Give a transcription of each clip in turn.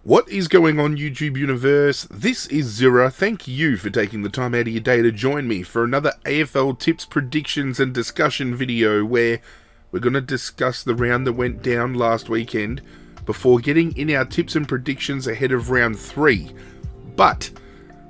What is going on, YouTube universe? This is Zirra. Thank you for taking the time out of your day to join me for another AFL tips, predictions and discussion video where we're going to discuss the round that went down last weekend before getting in our tips and predictions ahead of round 3. But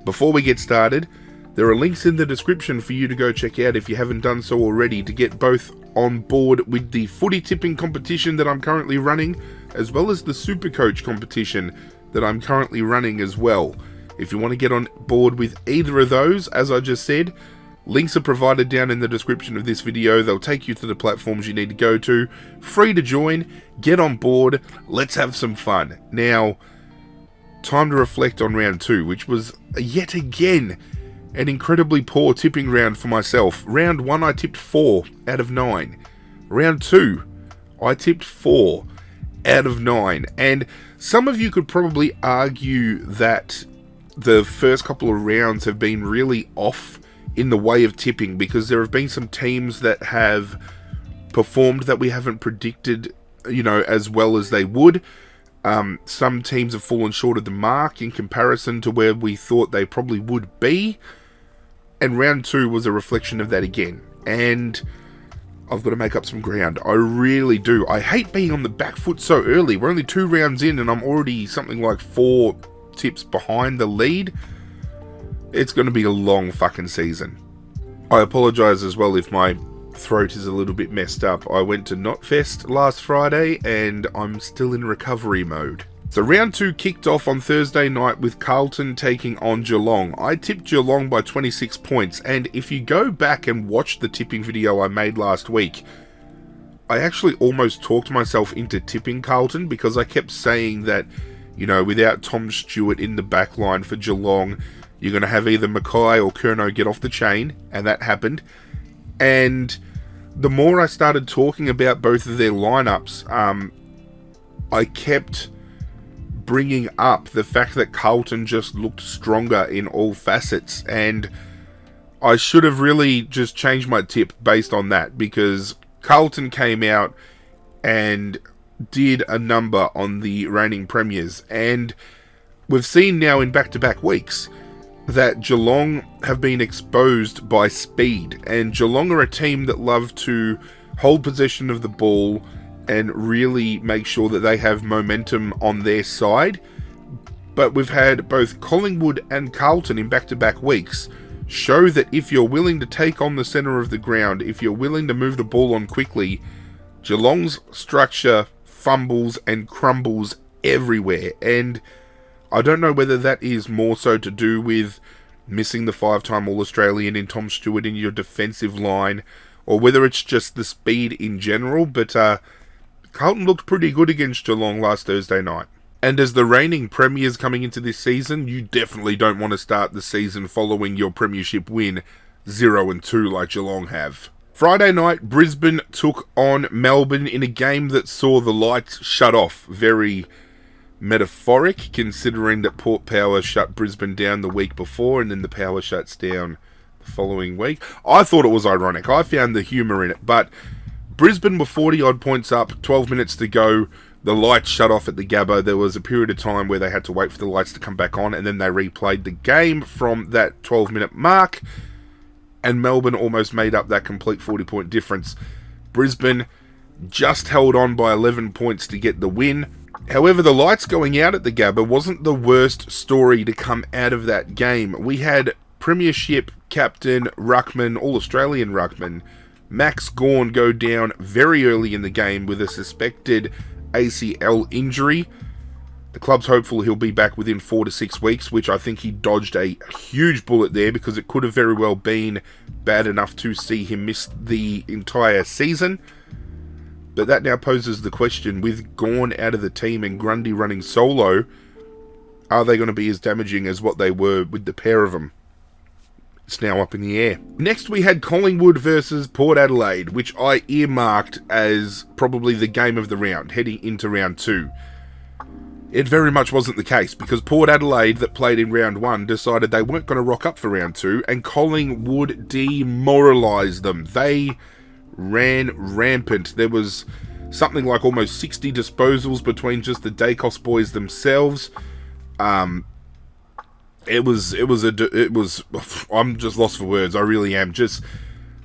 before we get started, there are links in the description for you to go check out if you haven't done so already to get both on board with the footy tipping competition that I'm currently running, as well as the Supercoach competition that I'm currently running as well. If you want to get on board with either of those, as I just said, links are provided down in the description of this video. They'll take you to the platforms you need to go to. Free to join, get on board, let's have some fun. Now, time to reflect on round 2, which was yet again an incredibly poor tipping round for myself. Round 1 I tipped 4 out of 9. Round 2 I tipped 4 out of 9. And some of you could probably argue that the first couple of rounds have been really off in the way of tipping, because there have been some teams that have performed that we haven't predicted, as well as they would. Some teams have fallen short of the mark in comparison to where we thought they probably would be. And round 2 was a reflection of that again. And I've got to make up some ground. I really do. I hate being on the back foot so early. We're only 2 rounds in and I'm already something like 4 tips behind the lead. It's going to be a long fucking season. I apologise as well if my throat is a little bit messed up. I went to Knotfest last Friday and I'm still in recovery mode. So round 2 kicked off on Thursday night with Carlton taking on Geelong. I tipped Geelong by 26 points, and if you go back and watch the tipping video I made last week, I actually almost talked myself into tipping Carlton because I kept saying that, without Tom Stewart in the back line for Geelong, you're going to have either Mackay or Curnow get off the chain, and that happened. And the more I started talking about both of their lineups, I kept bringing up the fact that Carlton just looked stronger in all facets, and I should have really just changed my tip based on that, because Carlton came out and did a number on the reigning premiers, and we've seen now in back-to-back weeks that Geelong have been exposed by speed, and Geelong are a team that love to hold possession of the ball and really make sure that they have momentum on their side. But we've had both Collingwood and Carlton in back-to-back weeks show that if you're willing to take on the centre of the ground, if you're willing to move the ball on quickly, Geelong's structure fumbles and crumbles everywhere. And I don't know whether that is more so to do with missing the 5-time All-Australian in Tom Stewart in your defensive line, or whether it's just the speed in general, but Carlton looked pretty good against Geelong last Thursday night. And as the reigning premiers coming into this season, you definitely don't want to start the season following your premiership win 0-2 like Geelong have. Friday night, Brisbane took on Melbourne in a game that saw the lights shut off. Very metaphoric, considering that Port Power shut Brisbane down the week before and then the power shuts down the following week. I thought it was ironic. I found the humour in it, but Brisbane were 40-odd points up, 12 minutes to go. The lights shut off at the Gabba. There was a period of time where they had to wait for the lights to come back on, and then they replayed the game from that 12-minute mark, and Melbourne almost made up that complete 40-point difference. Brisbane just held on by 11 points to get the win. However, the lights going out at the Gabba wasn't the worst story to come out of that game. We had Premiership captain, ruckman, All-Australian ruckman, Max Gawn go down very early in the game with a suspected ACL injury. The club's hopeful he'll be back within 4 to 6 weeks, which I think he dodged a huge bullet there, because it could have very well been bad enough to see him miss the entire season. But that now poses the question, with Gawn out of the team and Grundy running solo, are they going to be as damaging as what they were with the pair of them? It's now up in the air. Next we had Collingwood versus Port Adelaide, which I earmarked as probably the game of the round, heading into round 2. It very much wasn't the case, because Port Adelaide, that played in round 1, decided they weren't going to rock up for round 2, and Collingwood demoralised them. They ran rampant. There was something like almost 60 disposals between just the Dacos boys themselves. It was, I'm just lost for words, I really am. Just,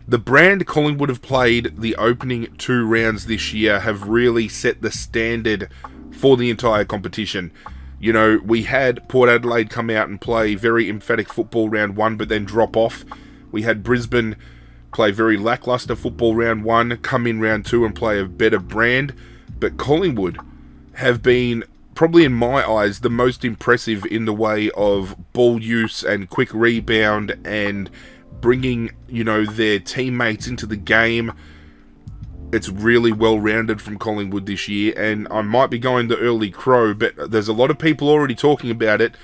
the brand Collingwood have played the opening 2 rounds this year have really set the standard for the entire competition. You know, we had Port Adelaide come out and play very emphatic football round 1, but then drop off. We had Brisbane play very lackluster football round 1, come in round 2 and play a better brand. But Collingwood have been, probably in my eyes, the most impressive in the way of ball use and quick rebound and bringing, you know, their teammates into the game. It's really well-rounded from Collingwood this year, and I might be going the early crow, but there's a lot of people already talking about it.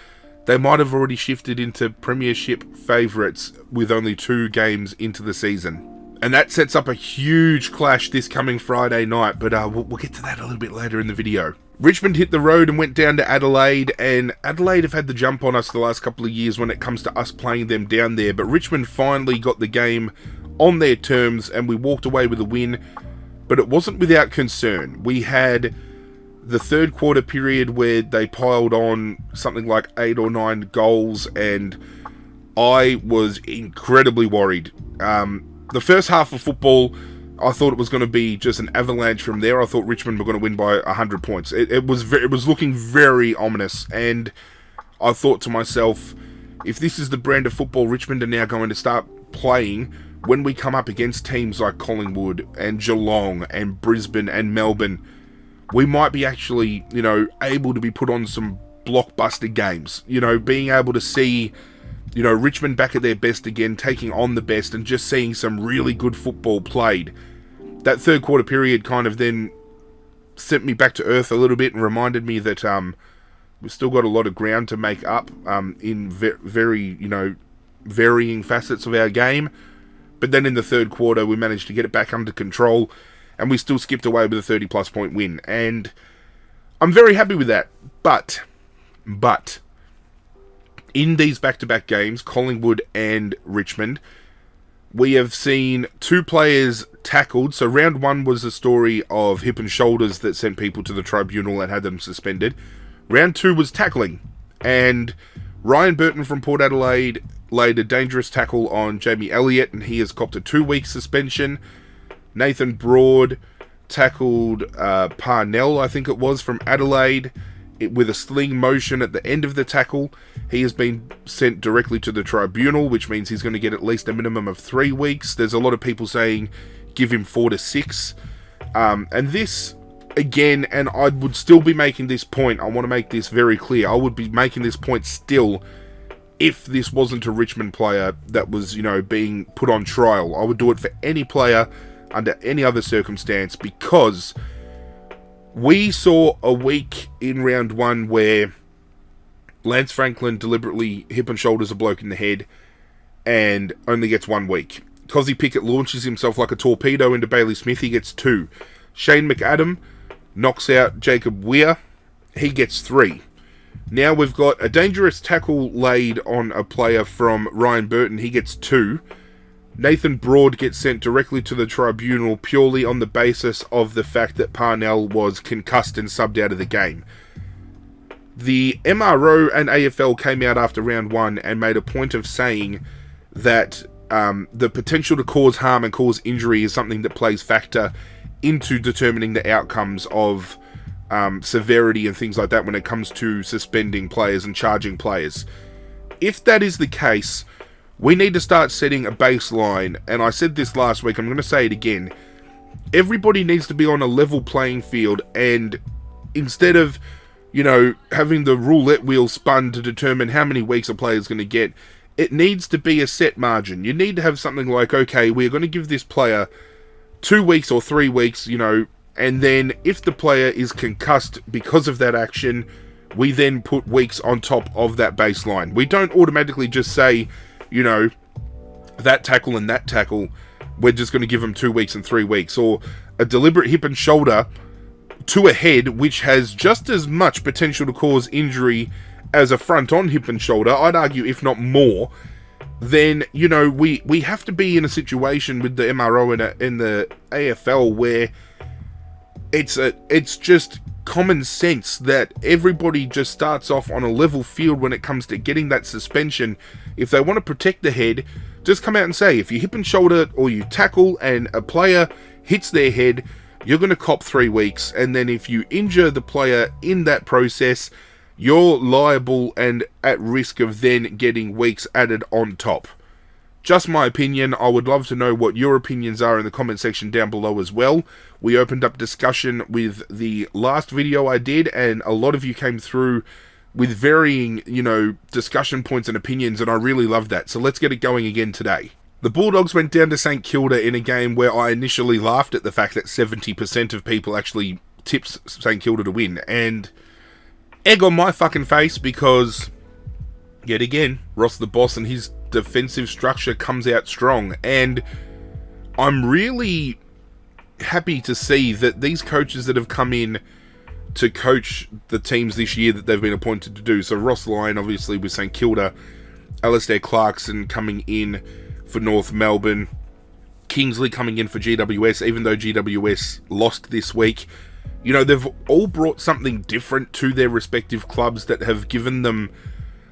They might have already shifted into premiership favourites with only 2 games into the season. And that sets up a huge clash this coming Friday night, but we'll get to that a little bit later in the video. Richmond hit the road and went down to Adelaide, and Adelaide have had the jump on us the last couple of years when it comes to us playing them down there, but Richmond finally got the game on their terms, and we walked away with a win. But it wasn't without concern. We had the third quarter period where they piled on something like 8 or 9 goals, and I was incredibly worried. The first half of football, I thought it was going to be just an avalanche from there. I thought Richmond were going to win by 100 points. It was looking very ominous, and I thought to myself, if this is the brand of football Richmond are now going to start playing, when we come up against teams like Collingwood and Geelong and Brisbane and Melbourne, we might be actually, you know, able to be put on some blockbuster games. You know, being able to see, you know, Richmond back at their best again, taking on the best and just seeing some really good football played. That third quarter period kind of then sent me back to earth a little bit and reminded me that we've still got a lot of ground to make up in very, you know, varying facets of our game. But then in the third quarter, we managed to get it back under control, and we still skipped away with a 30-plus point win. And I'm very happy with that. But, in these back-to-back games, Collingwood and Richmond, we have seen 2 players tackled. So round 1 was the story of hip and shoulders that sent people to the tribunal and had them suspended. Round 2 was tackling. And Ryan Burton from Port Adelaide laid a dangerous tackle on Jamie Elliott, and he has copped a 2-week suspension. Nathan Broad tackled Parnell, I think it was, from Adelaide, with a sling motion at the end of the tackle. He has been sent directly to the tribunal, which means he's going to get at least a minimum of 3 weeks. There's a lot of people saying give him 4 to 6. And this, again, and I would still be making this point, I want to make this very clear, I would be making this point still if this wasn't a Richmond player that was, you know, being put on trial. I would do it for any player under any other circumstance, because we saw a week in round 1 where Lance Franklin deliberately hip and shoulders a bloke in the head and only gets 1 week. Cozzy Pickett launches himself like a torpedo into Bailey Smith, he gets 2. Shane McAdam knocks out Jacob Weir, he gets 3. Now we've got a dangerous tackle laid on a player from Ryan Burton, he gets 2. Nathan Broad gets sent directly to the tribunal purely on the basis of the fact that Parnell was concussed and subbed out of the game. The MRO and AFL came out after round 1 and made a point of saying that the potential to cause harm and cause injury is something that plays factor into determining the outcomes of severity and things like that when it comes to suspending players and charging players. If that is the case, we need to start setting a baseline, and I said this last week, I'm going to say it again. Everybody needs to be on a level playing field, and instead of, you know, having the roulette wheel spun to determine how many weeks a player is going to get, it needs to be a set margin. You need to have something like, okay, we're going to give this player 2 weeks or 3 weeks, you know, and then if the player is concussed because of that action, we then put weeks on top of that baseline. We don't automatically just say, you know, that tackle and that tackle, we're just going to give them 2 weeks and 3 weeks. Or a deliberate hip and shoulder to a head, which has just as much potential to cause injury as a front-on hip and shoulder, I'd argue, if not more. Then, you know, we have to be in a situation with the MRO and in the AFL where It's just common sense that everybody just starts off on a level field when it comes to getting that suspension. If they want to protect the head, just come out and say, if you hip and shoulder or you tackle and a player hits their head, you're going to cop 3 weeks. And then if you injure the player in that process, you're liable and at risk of then getting weeks added on top. Just my opinion. I would love to know what your opinions are in the comment section down below as well. We opened up discussion with the last video I did, and a lot of you came through with varying, discussion points and opinions, and I really love that. So let's get it going again today. The Bulldogs went down to St Kilda in a game where I initially laughed at the fact that 70% of people actually tipped St Kilda to win, and egg on my fucking face, because yet again, Ross the boss and his defensive structure comes out strong, and I'm really happy to see that these coaches that have come in to coach the teams this year that they've been appointed to do, so Ross Lyon obviously with St Kilda, Alistair Clarkson coming in for North Melbourne, Kingsley coming in for GWS, even though GWS lost this week. They've all brought something different to their respective clubs that have given them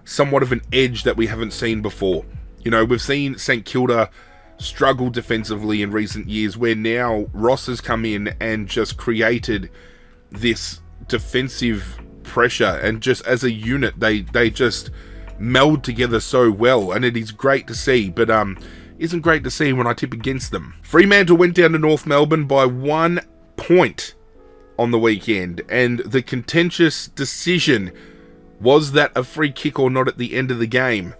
somewhat of an edge that we haven't seen before. We've seen St Kilda struggle defensively in recent years, where now Ross has come in and just created this defensive pressure, and just as a unit they just meld together so well, and it is great to see, but isn't great to see when I tip against them. Fremantle went down to North Melbourne by 1 point on the weekend, and the contentious decision, was that a free kick or not at the end of the game?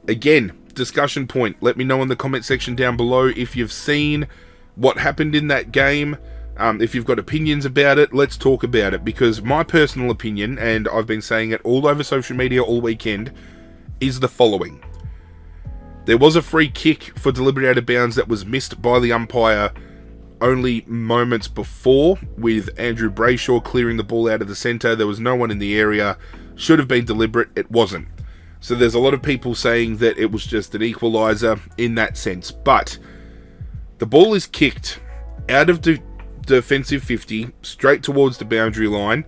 Again, discussion point. Let me know in the comment section down below if you've seen what happened in that game. If you've got opinions about it, let's talk about it, because my personal opinion, and I've been saying it all over social media all weekend, is the following. There was a free kick for deliberate out of bounds that was missed by the umpire only moments before, with Andrew Brayshaw clearing the ball out of the centre. There was no one in the area. Should have been deliberate. It wasn't. So there's a lot of people saying that it was just an equaliser in that sense. But the ball is kicked out of the defensive 50 straight towards the boundary line,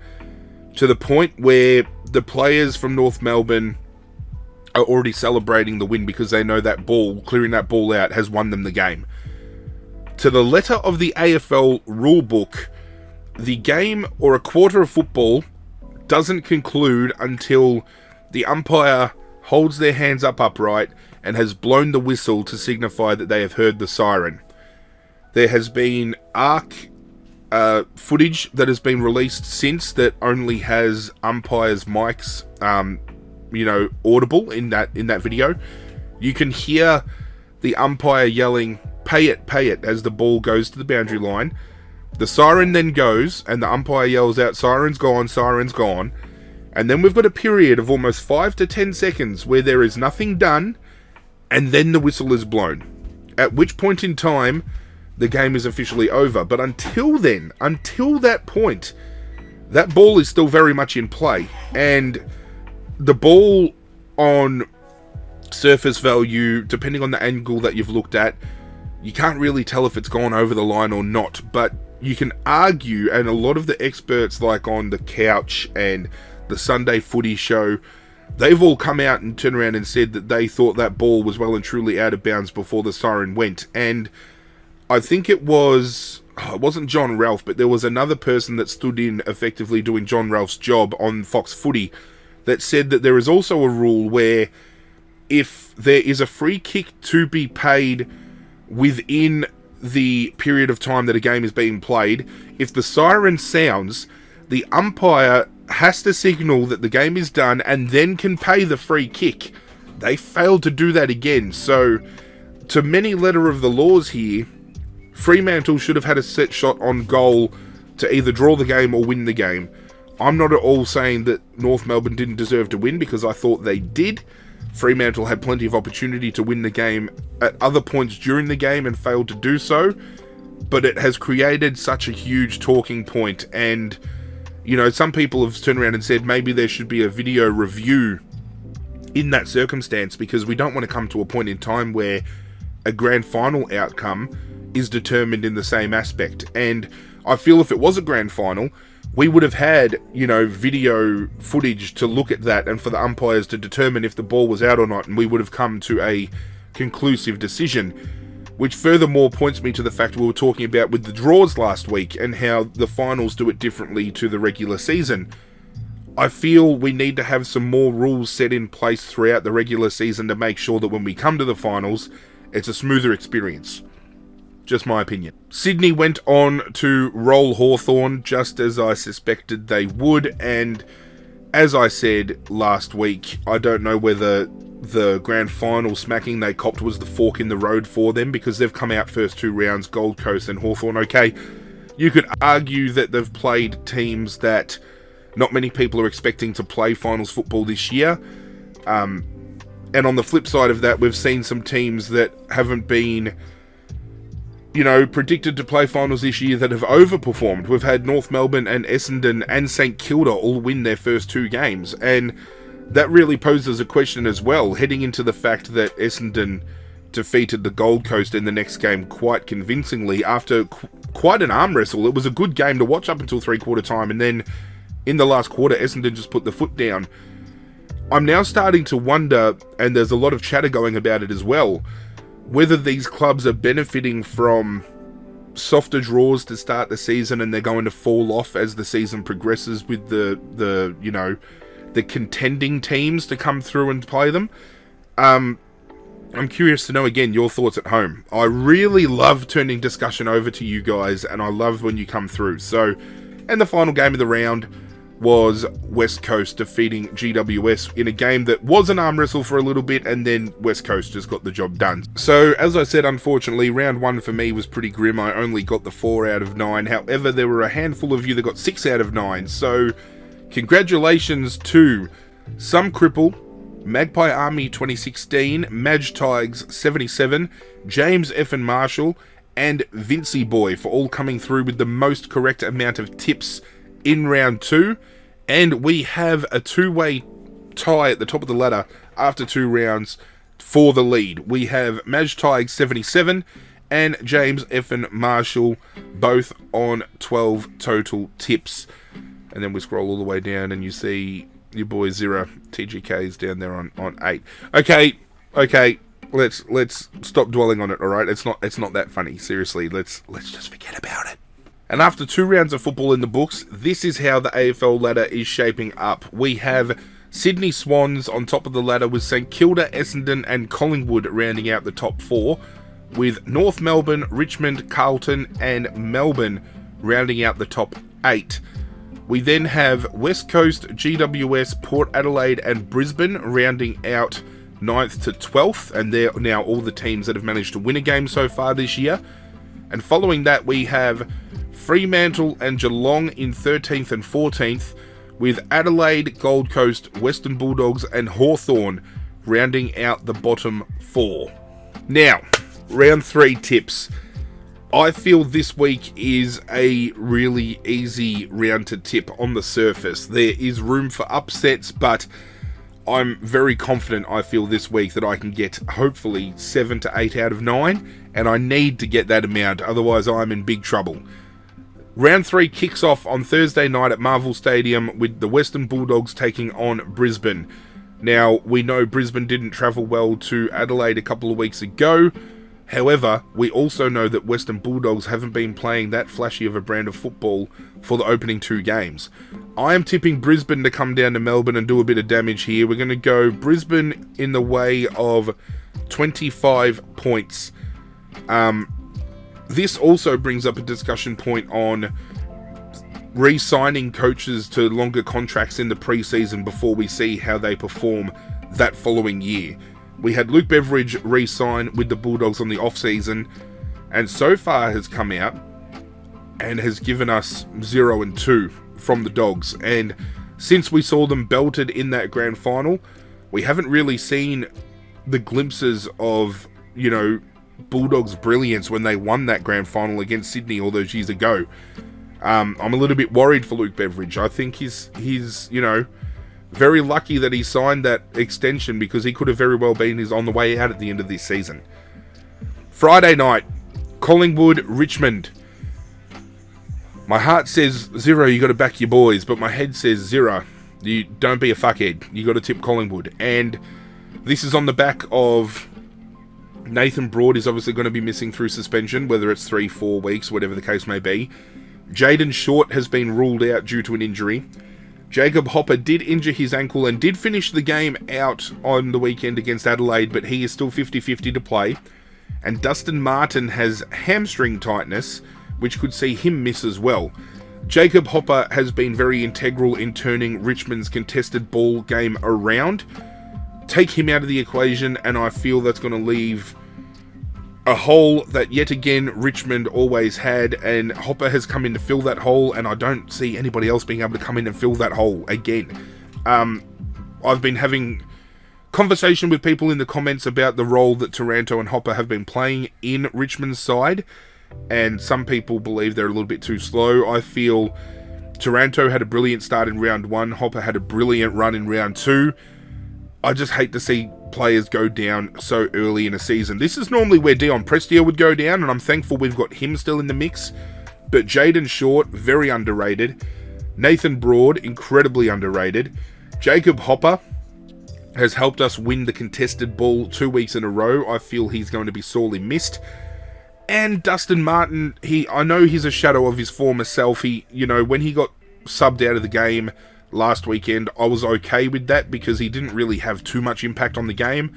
to the point where the players from North Melbourne are already celebrating the win, because they know that ball, clearing that ball out, has won them the game. To the letter of the AFL rulebook, the game or a quarter of football doesn't conclude until the umpire holds their hands up upright and has blown the whistle to signify that they have heard the siren. There has been footage that has been released since that only has umpires' mics audible in that video. You can hear the umpire yelling, pay it, as the ball goes to the boundary line. The siren then goes, and the umpire yells out, siren's gone. And then we've got a period of almost 5 to 10 seconds where there is nothing done, and then the whistle is blown. At which point in time, the game is officially over. But until then, until that point, that ball is still very much in play. And the ball on surface value, depending on the angle that you've looked at, you can't really tell if it's gone over the line or not. But you can argue, and a lot of the experts like on The Couch and the Sunday Footy Show, they've all come out and turned around and said that they thought that ball was well and truly out of bounds before the siren went. And I think it wasn't John Ralph, but there was another person that stood in effectively doing John Ralph's job on Fox Footy that said that there is also a rule where if there is a free kick to be paid within the period of time that a game is being played, if the siren sounds, the umpire has to signal that the game is done and then can pay the free kick. They failed to do that again. So, to many letter of the laws here, Fremantle should have had a set shot on goal to either draw the game or win the game. I'm not at all saying that North Melbourne didn't deserve to win, because I thought they did. Fremantle had plenty of opportunity to win the game at other points during the game and failed to do so. But it has created such a huge talking point, and some people have turned around and said maybe there should be a video review in that circumstance, because we don't want to come to a point in time where a grand final outcome is determined in the same aspect. And I feel if it was a grand final, we would have had, video footage to look at that and for the umpires to determine if the ball was out or not, and we would have come to a conclusive decision, which furthermore points me to the fact we were talking about with the draws last week and how the finals do it differently to the regular season. I feel we need to have some more rules set in place throughout the regular season to make sure that when we come to the finals, it's a smoother experience. Just my opinion. Sydney went on to roll Hawthorn just as I suspected they would, and as I said last week, I don't know whether the grand final smacking they copped was the fork in the road for them, because they've come out first 2 rounds, Gold Coast and Hawthorn. Okay, you could argue that they've played teams that not many people are expecting to play finals football this year. And on the flip side of that, we've seen some teams that haven't been, predicted to play finals this year that have overperformed. We've had North Melbourne and Essendon and St Kilda all win their first 2 games. And that really poses a question as well, heading into the fact that Essendon defeated the Gold Coast in the next game quite convincingly after quite an arm wrestle. It was a good game to watch up until 3/4 time, and then in the last quarter, Essendon just put the foot down. I'm now starting to wonder, and there's a lot of chatter going about it as well, whether these clubs are benefiting from softer draws to start the season and they're going to fall off as the season progresses with the contending teams to come through and play them. I'm curious to know, again, your thoughts at home. I really love turning discussion over to you guys, and I love when you come through. So, and the final game of the round was West Coast defeating GWS in a game that was an arm wrestle for a little bit, and then West Coast just got the job done. So, as I said, unfortunately, round 1 for me was pretty grim. I only got the 4 out of 9. However, there were a handful of you that got 6 out of 9. So, congratulations to Some Cripple, Magpie Army 2016, Madge Tigers 77, James F. and Marshall, and Vincey Boy for all coming through with the most correct amount of tips in round 2. And we have a 2-way tie at the top of the ladder after 2 rounds for the lead. We have Madge Tigers 77 and James F. and Marshall both on 12 total tips. And then we scroll all the way down and you see your boy Zirra, TGK's down there on 8. Okay, let's stop dwelling on it, alright? It's not that funny. Seriously, let's just forget about it. And after 2 rounds of football in the books, this is how the AFL ladder is shaping up. We have Sydney Swans on top of the ladder with St Kilda, Essendon and Collingwood rounding out the top 4, with North Melbourne, Richmond, Carlton and Melbourne rounding out the top 8. We then have West Coast, GWS, Port Adelaide and Brisbane rounding out 9th to 12th, and they're now all the teams that have managed to win a game so far this year. And following that, we have Fremantle and Geelong in 13th and 14th, with Adelaide, Gold Coast, Western Bulldogs and Hawthorn rounding out the bottom 4. Now, round 3 tips. I feel this week is a really easy round to tip on the surface. There is room for upsets, but I'm very confident I feel this week that I can get hopefully 7 to 8 out of 9, and I need to get that amount, otherwise I'm in big trouble. Round 3 kicks off on Thursday night at Marvel Stadium with the Western Bulldogs taking on Brisbane. Now, we know Brisbane didn't travel well to Adelaide a couple of weeks ago. However, we also know that Western Bulldogs haven't been playing that flashy of a brand of football for the opening 2 games. I am tipping Brisbane to come down to Melbourne and do a bit of damage here. We're going to go Brisbane in the way of 25 points. This also brings up a discussion point on re-signing coaches to longer contracts in the pre-season before we see how they perform that following year. We had Luke Beveridge re-sign with the Bulldogs on the off-season, and so far has come out and has given us 0 and 2 from the Dogs. And since we saw them belted in that grand final, we haven't really seen the glimpses of, Bulldogs' brilliance when they won that grand final against Sydney all those years ago. I'm a little bit worried for Luke Beveridge. I think he's very lucky that he signed that extension, because he could have very well been on the way out at the end of this season. Friday night, Collingwood Richmond. My heart says, Zirra, you got to back your boys, but my head says, Zirra, you don't be a fuckhead. You got to tip Collingwood. And this is on the back of Nathan Broad is obviously going to be missing through suspension, whether it's 3-4 weeks, whatever the case may be. Jaden Short has been ruled out due to an injury. Jacob Hopper did injure his ankle and did finish the game out on the weekend against Adelaide, but he is still 50-50 to play. And Dustin Martin has hamstring tightness, which could see him miss as well. Jacob Hopper has been very integral in turning Richmond's contested ball game around. Take him out of the equation, and I feel that's going to leave a hole that yet again Richmond always had, and Hopper has come in to fill that hole, and I don't see anybody else being able to come in and fill that hole again. I've been having conversation with people in the comments about the role that Taranto and Hopper have been playing in Richmond's side, and some people believe they're a little bit too slow. I feel Taranto had a brilliant start in round 1, Hopper had a brilliant run in round 2. I just hate to see players go down so early in a season. This is normally where Dion Prestia would go down, and I'm thankful we've got him still in the mix. But Jaden Short, very underrated. Nathan Broad, incredibly underrated. Jacob Hopper has helped us win the contested ball 2 weeks in a row. I feel he's going to be sorely missed. And Dustin Martin, I know he's a shadow of his former self. When he got subbed out of the game last weekend, I was okay with that because he didn't really have too much impact on the game,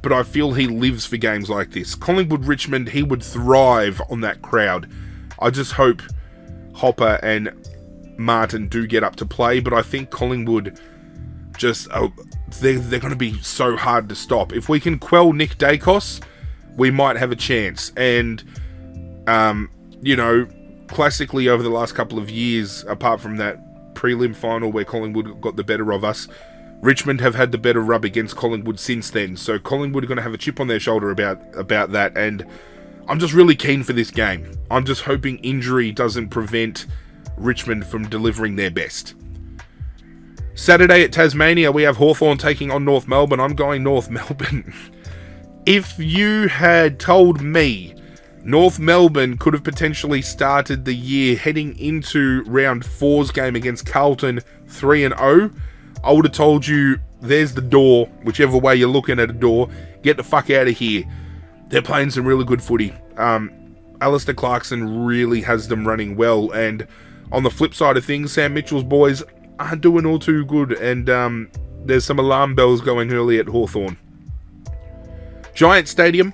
but I feel he lives for games like this. Collingwood Richmond, he would thrive on that crowd. I just hope Hopper and Martin do get up to play, but I think Collingwood just, they're going to be so hard to stop. If we can quell Nick Dacos, we might have a chance. And, classically over the last couple of years, apart from that prelim final where Collingwood got the better of us, Richmond have had the better rub against Collingwood since then. So Collingwood are going to have a chip on their shoulder about that, and I'm just really keen for this game. I'm just hoping injury doesn't prevent Richmond from delivering their best. Saturday at Tasmania, we have Hawthorn taking on North Melbourne. I'm going North Melbourne. If you had told me North Melbourne could have potentially started the year heading into round 4's game against Carlton 3-0, I would have told you, there's the door, whichever way you're looking at a door, get the fuck out of here. They're playing some really good footy. Alistair Clarkson really has them running well, and on the flip side of things, Sam Mitchell's boys aren't doing all too good, and there's some alarm bells going early at Hawthorn. Giant Stadium,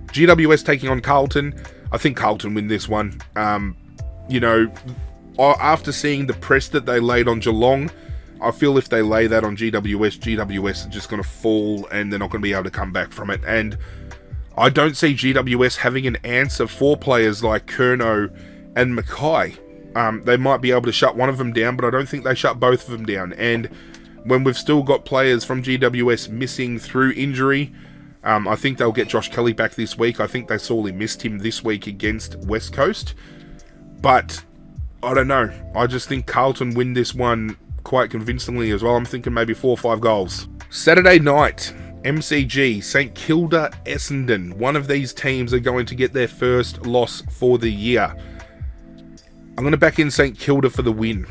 GWS taking on Carlton. I think Carlton win this one. After seeing the press that they laid on Geelong, I feel if they lay that on GWS are just going to fall and they're not going to be able to come back from it. And I don't see GWS having an answer for players like Curnow and Mackay. They might be able to shut one of them down, but I don't think they shut both of them down. And when we've still got players from GWS missing through injury, I think they'll get Josh Kelly back this week. I think they sorely missed him this week against West Coast. But I don't know. I just think Carlton win this one quite convincingly as well. I'm thinking maybe 4 or 5 goals. Saturday night, MCG, St Kilda, Essendon. One of these teams are going to get their first loss for the year. I'm going to back in St Kilda for the win.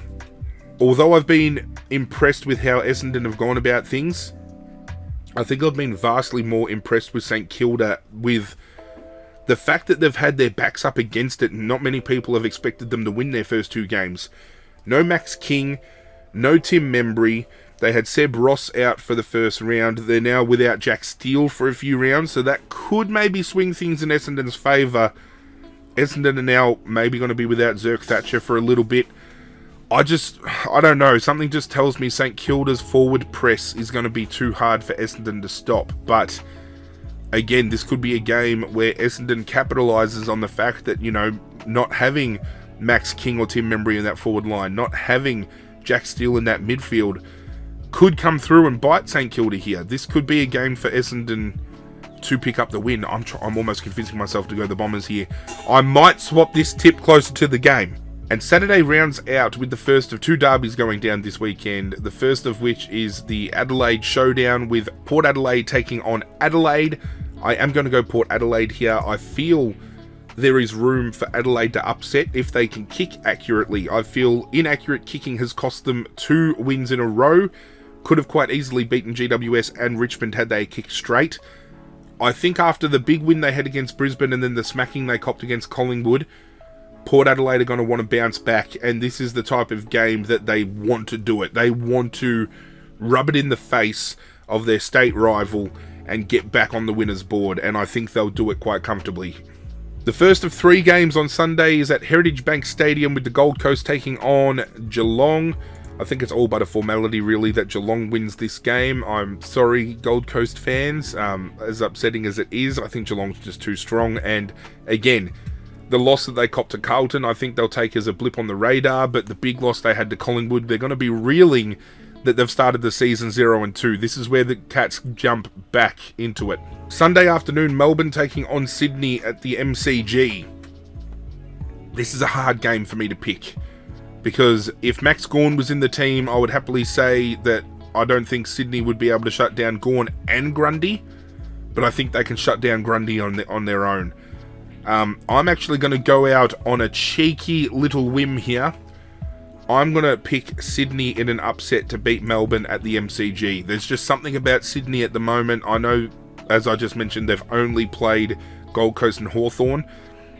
Although I've been impressed with how Essendon have gone about things, I think I've been vastly more impressed with St Kilda with the fact that they've had their backs up against it, and not many people have expected them to win their first 2 games. No Max King, no Tim Membry. They had Seb Ross out for the first round. They're now without Jack Steele for a few rounds, so that could maybe swing things in Essendon's favour. Essendon are now maybe going to be without Zirk Thatcher for a little bit. I don't know. Something just tells me St Kilda's forward press is going to be too hard for Essendon to stop. But again, this could be a game where Essendon capitalises on the fact that, not having Max King or Tim Membry in that forward line, not having Jack Steele in that midfield, could come through and bite St Kilda here. This could be a game for Essendon to pick up the win. I'm almost convincing myself to go the Bombers here. I might swap this tip closer to the game. And Saturday rounds out with the first of 2 derbies going down this weekend. The first of which is the Adelaide showdown with Port Adelaide taking on Adelaide. I am going to go Port Adelaide here. I feel there is room for Adelaide to upset if they can kick accurately. I feel inaccurate kicking has cost them 2 wins in a row. Could have quite easily beaten GWS and Richmond had they kicked straight. I think after the big win they had against Brisbane and then the smacking they copped against Collingwood, Port Adelaide are going to want to bounce back, and this is the type of game that they want to do it. They want to rub it in the face of their state rival and get back on the winners board, and I think they'll do it quite comfortably. The first of 3 games on Sunday is at Heritage Bank Stadium with the Gold Coast taking on Geelong. I think it's all but a formality really that Geelong wins this game. I'm sorry Gold Coast fans, as upsetting as it is, I think Geelong's just too strong, and again, the loss that they copped to Carlton, I think they'll take as a blip on the radar, but the big loss they had to Collingwood, they're going to be reeling that they've started the season 0-2. This is where the Cats jump back into it. Sunday afternoon, Melbourne taking on Sydney at the MCG. This is a hard game for me to pick, because if Max Gawn was in the team, I would happily say that I don't think Sydney would be able to shut down Gawn and Grundy, but I think they can shut down Grundy on their own. I'm actually going to go out on a cheeky little whim here. I'm going to pick Sydney in an upset to beat Melbourne at the MCG. There's just something about Sydney at the moment. I know, as I just mentioned, they've only played Gold Coast and Hawthorn,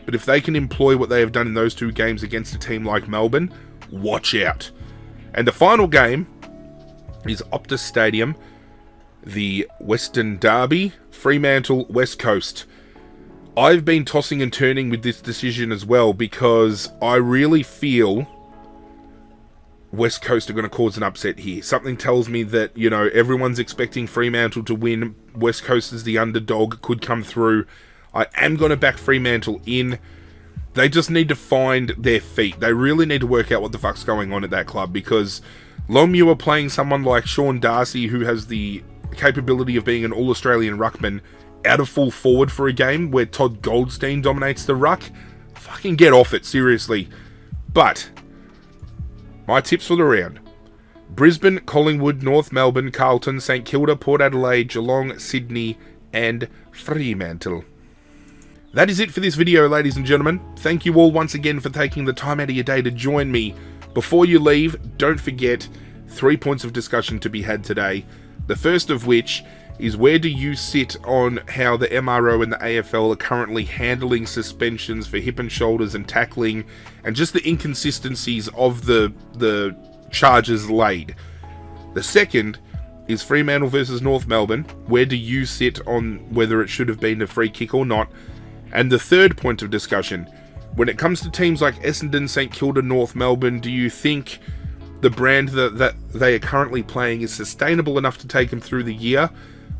but if they can employ what they have done in those 2 games against a team like Melbourne, watch out. And the final game is Optus Stadium, the Western Derby, Fremantle, West Coast. I've been tossing and turning with this decision as well, because I really feel West Coast are going to cause an upset here. Something tells me that, you know, everyone's expecting Fremantle to win. West Coast is the underdog, could come through. I am going to back Fremantle in. They just need to find their feet. They really need to work out what the fuck's going on at that club, because Longmuir are playing someone like Sean Darcy, who has the capability of being an All-Australian ruckman, out of full forward for a game where Todd Goldstein dominates the ruck. Fucking get off it, seriously. But my tips for the round: Brisbane, Collingwood, North Melbourne, Carlton, St Kilda, Port Adelaide, Geelong, Sydney, and Fremantle. That is it for this video, ladies and gentlemen. Thank you all once again for taking the time out of your day to join me. Before you leave, don't forget 3 points of discussion to be had today. The first of which is, where do you sit on how the MRO and the AFL are currently handling suspensions for hip and shoulders and tackling, and just the inconsistencies of the charges laid? The second is Fremantle versus North Melbourne. Where do you sit on whether it should have been a free kick or not? And the third point of discussion, when it comes to teams like Essendon, St Kilda, North Melbourne, do you think the brand that they are currently playing is sustainable enough to take them through the year?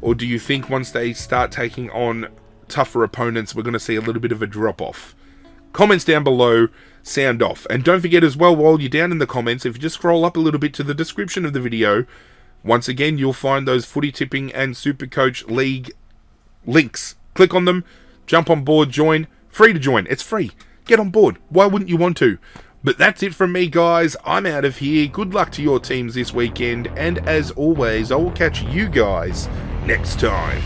Or do you think once they start taking on tougher opponents, we're going to see a little bit of a drop-off? Comments down below, sound off. And don't forget as well, while you're down in the comments, if you just scroll up a little bit to the description of the video, once again, you'll find those footy tipping and Supercoach League links. Click on them, jump on board, join. Free to join. It's free. Get on board. Why wouldn't you want to? But that's it from me, guys. I'm out of here. Good luck to your teams this weekend. And as always, I will catch you guys next time.